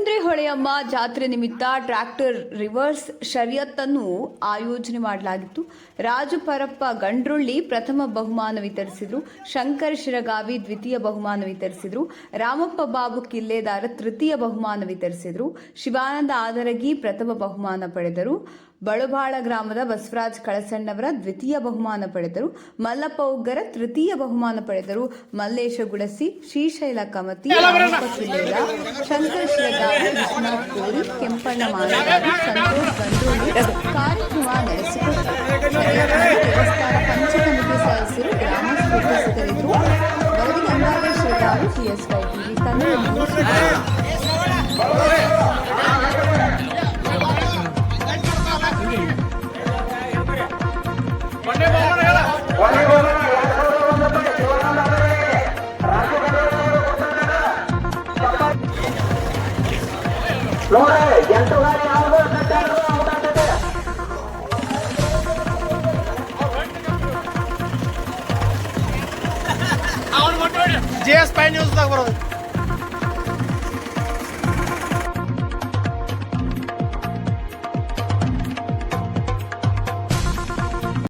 ಕೊಡಕುಂದ್ರೆ ಹೊಳೆಯಮ್ಮ ಜಾತ್ರೆ ನಿಮಿತ್ತ tractor reverse ಶರ್ಯತ್ತನ್ನು ಆಯೋಜನೆ ಮಾಡಲಾಗಿತ್ತು. ರಾಜು ಪರಪ್ಪ ಗಂಡ್ರುಳ್ಳಿ ಪ್ರಥಮ ಬಹುಮಾನ ವಿತರಿಸಿದರು. ಶಂಕರ್ ಶಿರಗಾವಿ ದ್ವಿತೀಯ ಬಹುಮಾನ ವಿತರಿಸಿದರು. ರಾಮಪ್ಪ ಬಾಬು ಕಿಲ್ಲೆದಾರ ತೃತೀಯ ಬಹುಮಾನ ವಿತರಿಸಿದರು. ಶಿವಾನಂದ ಆದರಗಿ ಪ್ರಥಮ ಬಹುಮಾನ ಪಡೆದರು. ಬಳುಬಾಳ ಗ್ರಾಮದ ಬಸವರಾಜ್ ಕಳಸಣ್ಣವರ ದ್ವಿತೀಯ ಬಹುಮಾನ ಪಡೆದರು. ಮಲ್ಲಪ್ಪ ಉಗ್ಗರ ತೃತೀಯ ಬಹುಮಾನ ಪಡೆದರು. ಮಲ್ಲೇಶ ಗುಡಸಿ, ಶ್ರೀಶೈಲ ಕಮತಿ, ರಾಮಪ್ಪ ಕಿಲ್ಲೆದ, ಶಂಕರ್ ಶಿರಗಾವಿ, ವಿಶ್ವನಾಥ್ ಕೋರಿ, ಕೆಂಪಣ್ಣ ಮಾನಗಾವಿ, ಸಂತೋಷ್ ಗಂಡೋಳಿ ಕಾರ್ಯಕ್ರಮ ನಡೆಸಿಕೊಟ್ಟರು. ದೇವಸ್ಥಾನ ಪಂಚಕಮಿಟಿ ಸದಸ್ಯರು, ಗ್ರಾಮಸ್ಥರು ಉಪಸ್ಥಿತರಿದ್ದರು. ವರದಿ Gangadhara Shiragavi, TSY TV Kannada news. JS Pine News